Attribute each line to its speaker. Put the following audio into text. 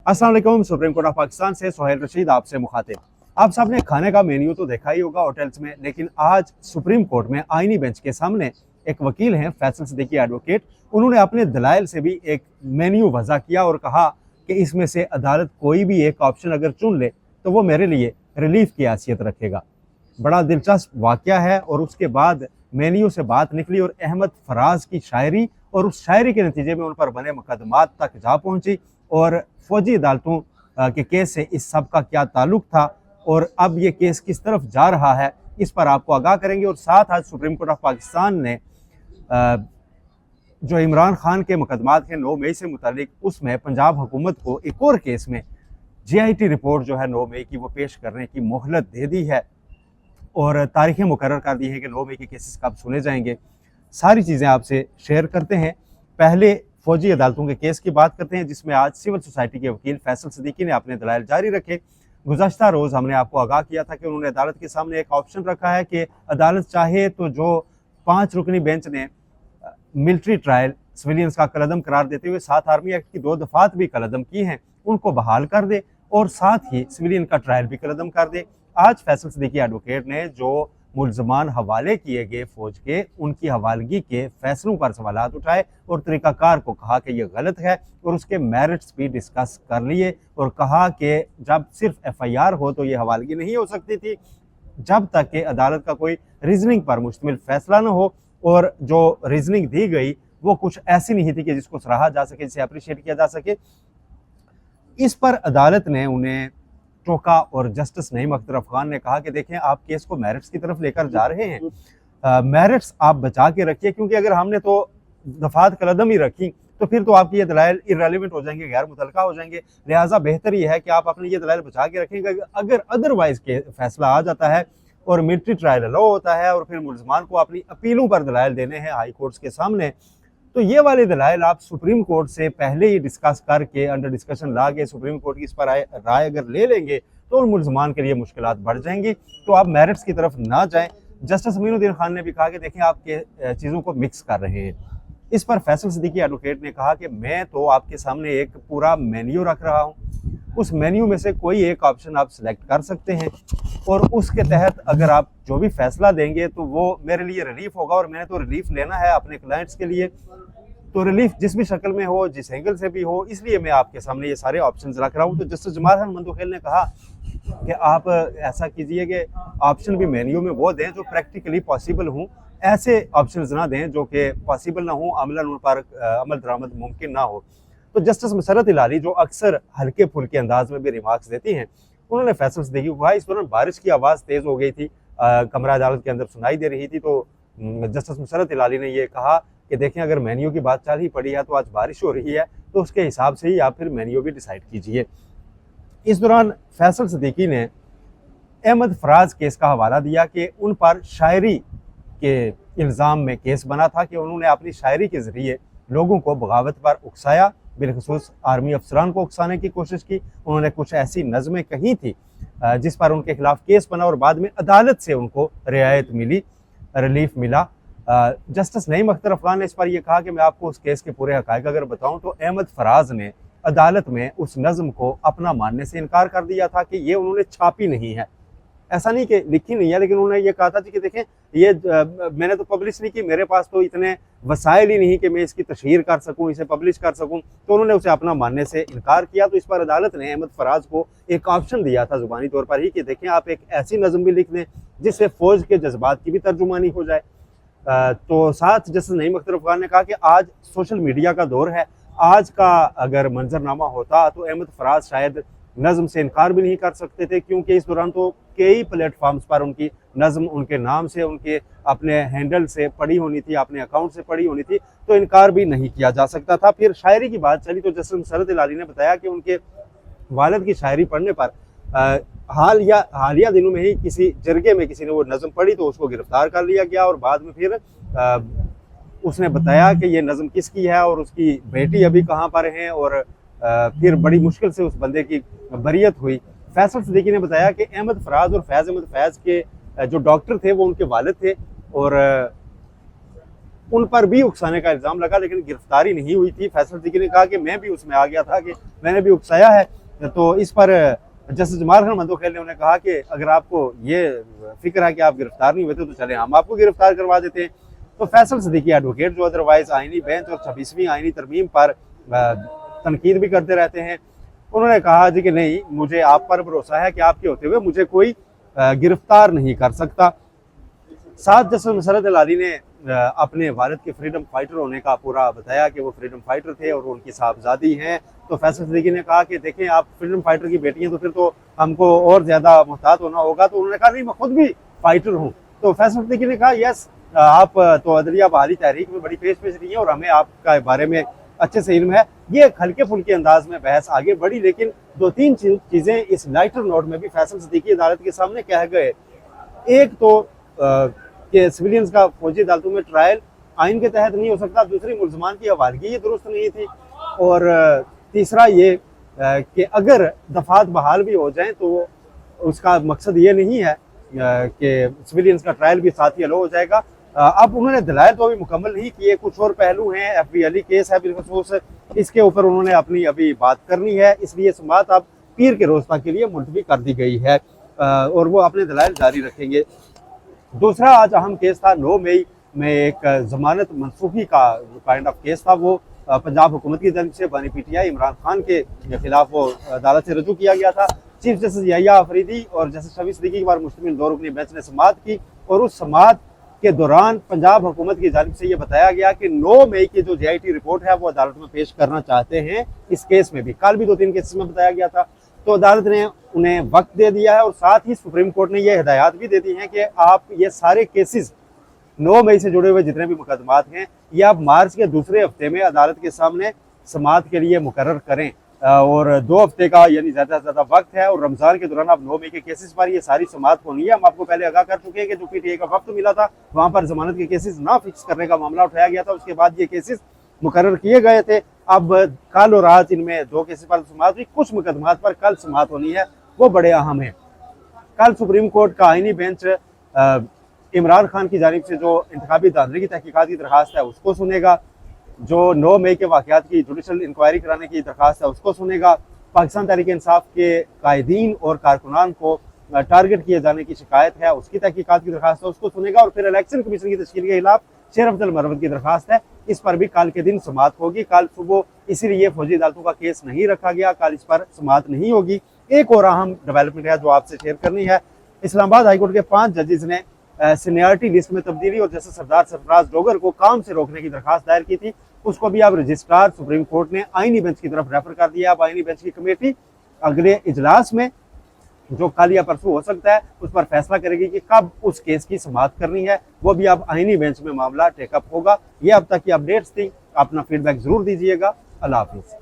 Speaker 1: अस्सलाम वालेकुम। Supreme court of Pakistan से सोहेल रशीद आपसे मुखातिब। आप सबने खाने का मेन्यू तो देखा ही होगा होटल्स में, लेकिन आज सुप्रीम कोर्ट में आईनी बेंच के सामने एक वकील हैं फैसल सिद्दीकी एडवोकेट, उन्होंने अपने दलाइल से भी एक मेन्यू वज़ा किया और कहा कि इसमें से अदालत कोई भी एक ऑप्शन अगर चुन ले तो वो मेरे लिए रिलीफ की हैसियत रखेगा। बड़ा दिलचस्प वाक़या है। और उसके बाद मेन्यू से बात निकली और अहमद फराज की शायरी, और उस शायरी के नतीजे में उन पर बने मुकदमात तक जा पहुंची और फौजी अदालतों के केस से इस सब का क्या ताल्लुक था और अब ये केस किस तरफ जा रहा है, इस पर आपको आगाह करेंगे। और साथ आज सुप्रीम कोर्ट ऑफ पाकिस्तान ने जो इमरान खान के मुकदमात हैं 9 मई से मुतालिक, उसमें पंजाब हुकूमत को एक और केस में GIT रिपोर्ट जो है 9 मई की वो पेश करने की मोहलत दे दी है और तारीखें मुकर्रर कर दी हैं कि 9 मई के केसेस कब सुने जाएंगे। सारी चीज़ें आपसे शेयर करते हैं। पहले फौजी अदालतों के केस की बात करते हैं, जिसमें आज सिविल सोसाइटी के वकील फैसल सिद्दीकी ने अपने दलाइल जारी रखे। गुज़श्ता रोज़ हमने आपको आगाह किया था कि उन्होंने अदालत के सामने एक ऑप्शन रखा है कि अदालत चाहे तो जो 5 रुकनी बेंच ने मिलिट्री ट्रायल सिविलियंस का कलदम करार देते हुए 7 आर्मी एक्ट की 2 दफात भी कलदम की हैं, उनको बहाल कर दे और साथ ही सिविलियन का ट्रायल भी कलदम कर दे। आज फैसल सिद्दीकी एडवोकेट ने जो मुल्जमान हवाले किए गए फौज के, उनकी हवालगी के फैसलों पर सवालात उठाए और तरीकाकार को कहा कि यह गलत है और उसके मेरिट्स भी डिस्कस कर लिए और कहा कि जब सिर्फ FIR हो तो ये हवालगी नहीं हो सकती थी जब तक कि अदालत का कोई रीजनिंग पर मुश्तमिल फैसला न हो, और जो रीजनिंग दी गई वो कुछ ऐसी नहीं थी कि जिसको सराहा जा सके, जिसे अप्रिशिएट किया जा सके। इस पर अदालत ने उन्हें टोका और जस्टिस नईम अख्तर अफगान ने कहा कि देखें, आप केस को मेरिट्स की तरफ लेकर जा रहे हैं, मेरिट्स आप बचा के रखिए, क्योंकि अगर हमने तो दफात कलदम ही रखी तो फिर तो आपकी ये दलाइल इररेलेवेंट हो जाएंगे, गैर मुतलका हो जाएंगे। लिहाजा बेहतर ये है कि आप अपने ये दलाइल बचा के रखेंगे। अगर अदरवाइज के फैसला आ जाता है और मिलिट्री ट्रायल अलाउ होता है और फिर मुल्जमान को अपनी अपीलों पर दलाइल देने हैं हाई कोर्ट्स के सामने, तो ये वाले दलाइल आप सुप्रीम कोर्ट से पहले ही डिस्कस करके अंडर डिस्कशन ला के सुप्रीम कोर्ट की इस पर राय अगर ले लेंगे तो उन मुल्जमान के लिए मुश्किलात बढ़ जाएंगी। तो आप मेरिट्स की तरफ ना जाएं। जस्टिस अमीनुद्दीन खान ने भी कहा कि देखें, आप चीज़ों को मिक्स कर रहे हैं। इस पर फैसल सिद्दीकी एडवोकेट ने कहा कि मैं तो आपके सामने एक पूरा मेन्यू रख रहा हूँ, उस मेन्यू में से कोई एक ऑप्शन आप सिलेक्ट कर सकते हैं और उसके तहत अगर आप जो भी फैसला देंगे तो वो मेरे लिए रिलीफ होगा, और मैंने तो रिलीफ लेना है अपने क्लाइंट्स के लिए, तो रिलीफ जिस भी शक्ल में हो, जिस एंगल से भी हो, इसलिए मैं आपके सामने ये सारे ऑप्शंस रख रहा हूँ। तो जस्टिस जमाल खान मंदोखेल ने कहा कि आप ऐसा कीजिए कि ऑप्शन भी मेन्यू में वो दें जो प्रैक्टिकली पॉसिबल हों, ऐसे ऑप्शंस ना दें जो कि पॉसिबल ना हो, अमलन उन पर अमल दरामद मुमकिन ना हो। तो जस्टिस मसरत इलाली, जो अक्सर हल्के फुल्के अंदाज में भी रिमार्क्स देती हैं, उन्होंने फैसल सिद्दीकी को कहा, इस दौरान बारिश की आवाज़ तेज़ हो गई थी, कमरा अदालत के अंदर सुनाई दे रही थी, तो जस्टिस मसरत इलाली ने यह कहा कि देखें, अगर मेन्यू की बात चल ही पड़ी है तो आज बारिश हो रही है तो उसके हिसाब से ही आप फिर मेन्यू भी डिसाइड कीजिए। इस दौरान फैसल सिद्दीकी ने अहमद फराज केस का हवाला दिया कि उन पर शायरी के इल्ज़ाम में केस बना था कि उन्होंने अपनी शायरी के ज़रिए लोगों को बगावत पर उकसाया, बिलखुसूस आर्मी अफसरान को उकसाने की कोशिश की। उन्होंने कुछ ऐसी नज़में कही थी जिस पर उनके खिलाफ केस बना और बाद में अदालत से उनको रियायत मिली, रिलीफ मिला। जस्टिस नईम अख्तर अफगान ने इस पर यह कहा कि मैं आपको उस केस के पूरे हक़ाइक़ अगर बताऊं तो अहमद फराज ने अदालत में उस नज़म को अपना मानने से इनकार कर दिया था कि ये उन्होंने छापी नहीं है, ऐसा नहीं कि लिखी नहीं है, लेकिन उन्होंने ये कहा था कि देखें, ये मैंने तो पब्लिश नहीं की, मेरे पास तो इतने वसाइल ही नहीं कि मैं इसकी तशहीर कर सकूं, इसे पब्लिश कर सकूं, तो उन्होंने उसे अपना मानने से इनकार किया। तो इस पर अदालत ने अहमद फराज को एक ऑप्शन दिया था ज़ुबानी तौर पर ही कि देखें, आप एक ऐसी नज़म भी लिख दें जिससे फ़ौज के जज्बात की भी तर्जुमानी हो जाए। तो साथ जस्टिस नईम अख्तर अफगान ने कहा कि आज सोशल मीडिया का दौर है, आज का अगर मंजरनामा होता तो अहमद फराज शायद नज़म से इनकार भी नहीं कर सकते थे, क्योंकि इस दौरान तो कई प्लेटफॉर्म्स पर उनकी नज़म उनके नाम से, उनके अपने हैंडल से पड़ी होनी थी, अपने अकाउंट से पड़ी होनी थी, तो इनकार भी नहीं किया जा सकता था। फिर शायरी की बात चली तो जस्टिस मसरत इलाली ने बताया कि उनके वालिद की शायरी पढ़ने पर हालिया दिनों में ही किसी जरगे में किसी ने वो नज़म पढ़ी तो उसको गिरफ्तार कर लिया गया और बाद में फिर उसने बताया कि ये नज़म किसकी है और उसकी बेटी अभी कहाँ पर हैं, और फिर बड़ी मुश्किल से उस बंदे की बरियत हुई। फैसल सिद्दीकी ने बताया कि अहमद फराज और फैज़ अहमद फैज़ के जो डॉक्टर थे वो उनके वालिद थे और उन पर भी उकसाने का इल्ज़ाम लगा, लेकिन गिरफ्तारी नहीं हुई थी। फैसल सिद्दीकी ने कहा कि मैं भी उसमें आ गया था कि मैंने भी उकसाया है, तो इस पर जस्टिस जमाल खान मंदोखेल ने उन्हें कहा कि अगर आपको ये फिक्र है कि आप गिरफ्तार नहीं हुए थे तो चले हम आपको गिरफ्तार करवा देते हैं। तो फैसल सिद्दीकी एडवोकेट जो अदरवाइज आईनी बेंच और 26वीं आईनी तरमीम पर तनकीद भी करते रहते हैं, उन्होंने कहा जी कि नहीं, मुझे आप पर भरोसा है कि आपके होते हुए मुझे कोई गिरफ्तार नहीं कर सकता। साथ जस्टिस मसरत अली ने अपने वालिद के फ्रीडम फाइटर होने का पूरा बताया कि वो फ्रीडम फाइटर थे और उनकी साहबजादी हैं। तो फैसल सिद्दीकी ने कहा कि देखें, आप फ्रीडम फाइटर की बेटी हैं तो फिर तो हमको और ज़्यादा मोहतात होना होगा। तो उन्होंने कहा नहीं, मैं खुद भी फाइटर हूँ। तो फैसल सिद्दीकी ने कहा यस, आप तो अदलिया बहाली तहरीक में बड़ी पेश रही हैं और हमें आपका बारे में अच्छे से इल्म है। ये हल्के फुल्के अंदाज में बहस आगे बढ़ी, लेकिन 2-3 चीज़ें इस लाइटर नोट में भी फैसल सिद्दीकी अदालत के सामने कह गए। एक तो कि सिविलियंस का फौजी अदालतों में ट्रायल आइन के तहत नहीं हो सकता, दूसरी मुल्जमान की हवालगी ये दुरुस्त नहीं थी, और तीसरा ये कि अगर दफात बहाल भी हो जाएं तो उसका मकसद ये नहीं है कि सिविलियंस का ट्रायल भी साथ ही अलो हो जाएगा। अब उन्होंने दलाइल तो अभी मुकम्मल नहीं किए, कुछ और पहलू हैं, FBI अली केस है बिलखसूस, इसके ऊपर उन्होंने अपनी अभी बात करनी है, इसलिए समाअत अब पीर के रोज तक के लिए मुलतवी कर दी गई है और वो अपने दलाइल जारी रखेंगे। दूसरा आज अहम केस था 9 मई में एक जमानत मनसूखी का काइंड ऑफ केस था। वो पंजाब हुकूमत की तरफ से बानी PTI इमरान खान के खिलाफ वो अदालत से रजू किया गया था। चीफ जस्टिस याहिया अफरीदी और जस्टिस शफी सिद्दीकी पर मुश्तमिल 2 रुकनी बेंच ने समाअत की और उस समाअत के दौरान पंजाब हुकूमत की जानिब से ये बताया गया कि 9 मई की जो JIT रिपोर्ट है वो अदालत में पेश करना चाहते हैं। इस केस में भी कल भी 2-3 केसेस में बताया गया था, तो अदालत ने उन्हें वक्त दे दिया है और साथ ही सुप्रीम कोर्ट ने यह हिदायत भी दे दी है कि आप ये सारे केसेस 9 मई से जुड़े हुए जितने भी मुकदमात हैं ये आप मार्च के दूसरे हफ्ते में अदालत के सामने समाअत के लिए मुकर्रर करें और 2 हफ्ते का यानी ज़्यादा से ज़्यादा वक्त है। और रमज़ान के दौरान आप 9 मई के केसेस पर ये सारी समाअत होनी है। हम आपको पहले आगाह कर चुके हैं कि जो PTI का वक्त मिला था वहाँ पर जमानत के केसेस ना फिक्स करने का मामला उठाया गया था, उसके बाद ये केसेस मुकर्रर किए गए थे। अब कल और आज इनमें 2 केसेस पर समाअत हुई, कुछ मुकदमात पर कल समाअत होनी है, वो बड़े अहम है। कल सुप्रीम कोर्ट का आईनी बेंच इमरान खान की जानिब से जो इंतखाबी धांधली की तहकीकात की दरखास्त है उसको सुनेगा, जो 9 मई के वाक़यात की जुडिशल इंक्वायरी कराने की दरखास्त है उसको सुनेगा, पाकिस्तान तहरीक इंसाफ के कायदीन और कारकुनान को टारगेट किए जाने की शिकायत है उसकी तहकीकात की दरखास्त है उसको सुनेगा, और फिर इलेक्शन कमीशन की तश्कील के खिलाफ शेर अफजल मरवत की दरखास्त है, इस पर भी कल के दिन समाअत होगी। कल सुबह इसीलिए फौजी अदालतों का केस नहीं रखा गया, कल इस पर समाअत नहीं होगी। एक और अहम डेवलपमेंट है जो आपसे शेयर करनी है, इस्लामाबाद हाईकोर्ट के 5 जजेस ने सीनियरिटी लिस्ट में तब्दीली और जस्टिस सरदार सरफराज डोगर को काम से रोकने की दरखास्त दायर की थी, उसको भी अब रजिस्ट्रार सुप्रीम कोर्ट ने आईनी बेंच की तरफ रेफर कर दिया। अब आईनी बेंच की कमेटी अगले इजलास में जो कल या परसों हो सकता है उस पर फैसला करेगी कि कब उस केस की समाअत करनी है, वो भी अब आईनी बेंच में मामला टेकअप होगा। ये अब तक की अपडेट्स थी, अपना फीडबैक जरूर दीजिएगा। अल्लाह हाफिज़।